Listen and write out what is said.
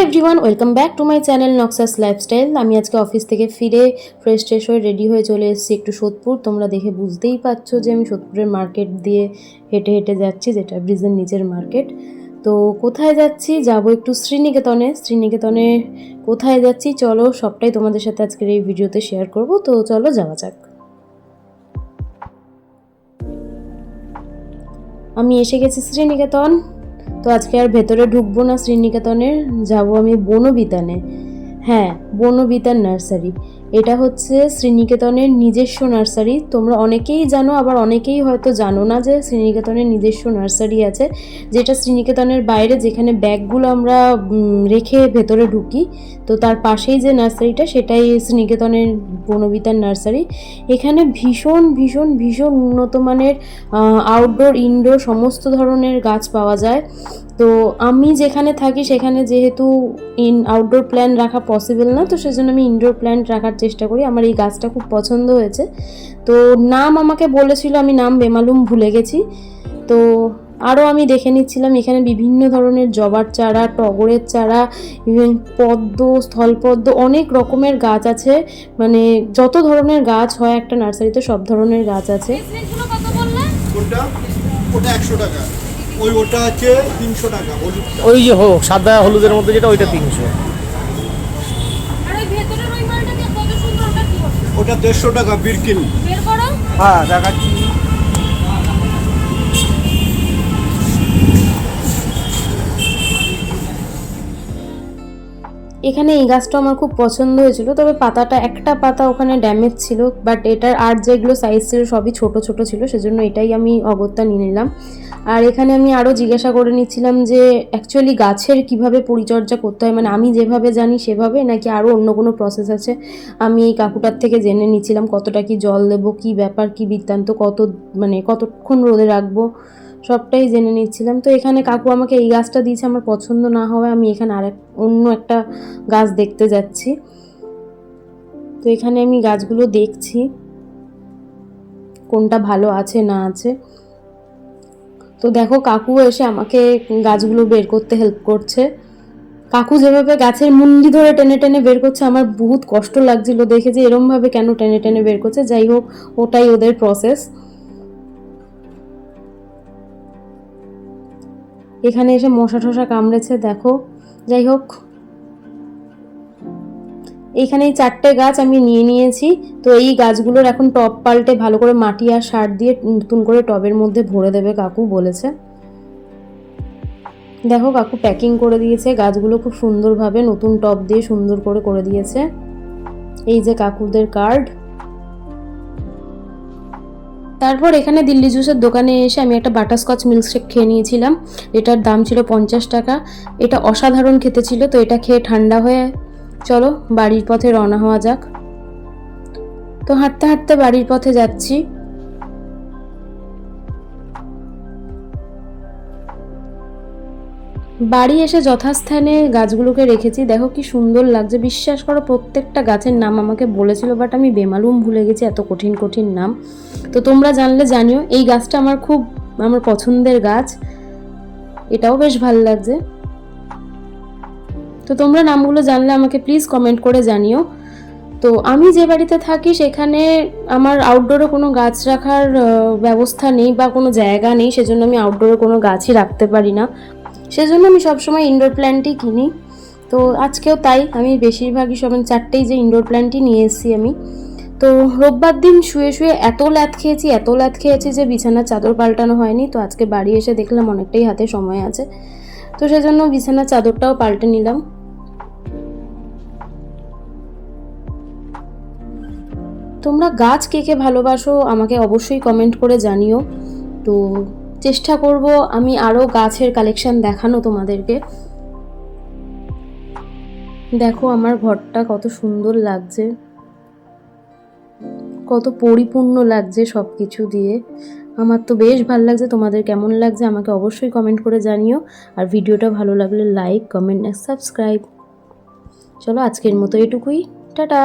Everyone, welcome back to my channel নক্সাস lifestyle. আমি আজকে office থেকে ফিরে ফ্রেশ ট্রেশ হয়ে রেডি হয়ে চলে এসেছি একটু সোদপুর। তোমরা দেখে বুঝতেই পারছো যে আমি সোদপুরের মার্কেট দিয়ে হেঁটে হেঁটে যাচ্ছি, যেটা ব্রিজের নিচের মার্কেট। তো কোথায় যাচ্ছি? যাব একটু শ্রীনিকেতনে। শ্রীনিকেতনে কোথায় যাচ্ছি চলো সবটাই তোমাদের সাথে আজকের এই ভিডিওতে শেয়ার করব। তো চলো যাওয়া যাক। আমি এসে গেছি শ্রীনিকেতন। তো আজকে আর ভেতরে ঢুকবো না শ্রীনিকেতনের, যাব আমি বনবিতানে। হ্যাঁ, বনবিতান নার্সারি। এটা হচ্ছে শ্রীনিকেতনের নিজস্ব নার্সারি। তোমরা অনেকেই জানো, আবার অনেকেই হয়তো জানো না যে শ্রীনিকেতনের নিজস্ব নার্সারি আছে, যেটা শ্রীনিকেতনের বাইরে, যেখানে ব্যাগগুলো আমরা রেখে ভেতরে ঢুকি। তো তার পাশেই যে নার্সারিটা, সেটাই শ্রীনিকেতনের বনবিতান নার্সারি। এখানে ভীষণ ভীষণ ভীষণ উন্নত মানের আউটডোর ইনডোর সমস্ত ধরনের গাছ পাওয়া যায়। তো আমি যেখানে থাকি সেখানে যেহেতু আউটডোর প্ল্যান্ট রাখা পসিবল না, তো সেজন্য আমি ইনডোর প্ল্যান্ট রাখার চেষ্টা করি। আমার এই গাছটা খুব পছন্দ হয়েছে। তো নাম আমাকে বলেছিল, আমি নাম বেমালুম ভুলে গেছি। তো আরও আমি দেখে নিচ্ছিলাম, এখানে বিভিন্ন ধরনের জবার চারা, টগরের চারা, ইভেন পদ্ম, স্থলপদ্ম, অনেক রকমের গাছ আছে। মানে যত ধরনের গাছ হয় একটা নার্সারিতে, সব ধরনের গাছ আছে। ওটা 100 টাকা, ওটা আছে 300 টাকা। ওই যে সাদা হলুদের মধ্যে যেটা, ওইটা 300। ওটা 150 টাকা বিরকিল। হ্যাঁ দেখাচ্ছি। এখানে এই গাছটা আমার খুব পছন্দ হয়েছিল, তবে পাতাটা একটা পাতা ওখানে ড্যামেজ ছিল, বাট এটার আর যেগুলো সাইজ ছিল সবই ছোট ছোট ছিল, সেজন্য এটাই আমি অগত্যা নিয়ে নিলাম। আর এখানে আমি আরও জিজ্ঞাসা করে নিচ্ছিলাম যে অ্যাকচুয়ালি গাছের কিভাবে পরিচর্যা করতে হয়, মানে আমি যেভাবে জানি সেভাবে, নাকি আরও অন্য কোনো প্রসেস আছে। আমি এই কাকুটার থেকে জেনে নিচ্ছিলাম কতটা কি জল দেবো, কি ব্যাপার, কি বৃত্তান্ত, কতক্ষণ রোদে রাখবো, সবটাই জেনে নিচ্ছিলাম। তো এখানে কাকু আমাকে এই গাছটা দিয়েছে, আমার পছন্দ না হওয়ায় আমি এখানে অন্য একটা গাছ দেখতে যাচ্ছি। তো এখানে আমি গাছগুলো দেখছি কোনটা ভালো আছে না আছে। তো দেখো কাকু এসে আমাকে গাছগুলো বের করতে হেল্প করছে। কাকু যেভাবে গাছের মুন্ডি ধরে টেনে টেনে বের করছে, আমার বহুত কষ্ট লাগছিল দেখে যে এরমভাবে কেন টেনে টেনে বের করছে। যাই হোক, ওটাই ওদের প্রসেস। এখানে এসে মশা ঠসা কামড়েছে দেখো। যাই হোক, এইখানে এই 4টে গাছ আমি নিয়ে নিয়েছি। তো এই গাছগুলোর এখন টব পাল্টে ভালো করে মাটি আর সার দিয়ে নতুন করে টবের মধ্যে ভরে দেবে কাকু বলেছে। দেখো কাকু প্যাকিং করে দিয়েছে গাছগুলো খুব সুন্দরভাবে, নতুন টব দিয়ে সুন্দর করে করে দিয়েছে। এই যে কাকুদের কার্ড। তারপর এখানে দিল্লি জুসের দোকানে এসে আমি একটা বাটারস্কচ মিল্কশেক খেয়ে নিয়েছিলাম। এটার দাম ছিল 50 টাকা। এটা অসাধারণ খেতে ছিল। তো এটা খেয়ে ঠান্ডা হয়ে চলো বাড়ির পথে রওনা হওয়া যাক। তো হাঁটতে হাঁটতে বাড়ির পথে যাচ্ছি। বাড়ি এসে যথাস্থানে গাছগুলোকে রেখেছি। দেখো কি সুন্দর লাগছে, বিশ্বাস করো প্রত্যেকটা গাছের নাম আমাকে বলেছিল, বাট আমি বেমালুম ভুলে গেছি, এত কঠিন কঠিন নাম। তো তোমরা জানলে জানিও। এই গাছটা আমার পছন্দের গাছ, এটাও বেশ ভালো লাগছে। তো তোমরা নামগুলো জানলে আমাকে প্লিজ কমেন্ট করে জানিও। তো আমি যে বাড়িতে থাকি সেখানে আমার আউটডোরে কোনো গাছ রাখার ব্যবস্থা নেই বা কোনো জায়গা নেই, সেজন্য আমি আউটডোরে কোনো গাছই রাখতে পারি না। সেজন্য আমি সবসময় ইনডোর প্ল্যান্টই কিনি। তো আজকেও তাই, আমি বেশিরভাগই 4টেই যে ইনডোর প্ল্যান্টই নিয়ে এসেছি আমি। তো রোববার দিন শুয়ে শুয়ে এত ল্যাদ খেয়েছি যে বিছানার চাদর পাল্টানো হয়নি। তো আজকে বাড়ি এসে দেখলাম অনেকটাই হাতে সময় আছে, তো সেজন্য বিছানার চাদরটাও পাল্টে নিলাম। তোমরা গাছ কে কে ভালোবাসো আমাকে অবশ্যই কমেন্ট করে জানিও। তো চেষ্টা করব আমি আরও গাছের কালেকশন দেখানো তোমাদেরকে। দেখো আমার ঘরটা কত সুন্দর লাগছে, কত পরিপূর্ণ লাগছে সব কিছু দিয়ে। আমার তো বেশ ভালো লাগছে। তোমাদের কেমন লাগছে আমাকে অবশ্যই কমেন্ট করে জানিও। আর ভিডিওটা ভালো লাগলে লাইক, কমেন্ট আর সাবস্ক্রাইব। চলো আজকের মতো এটুকুই, টাটা।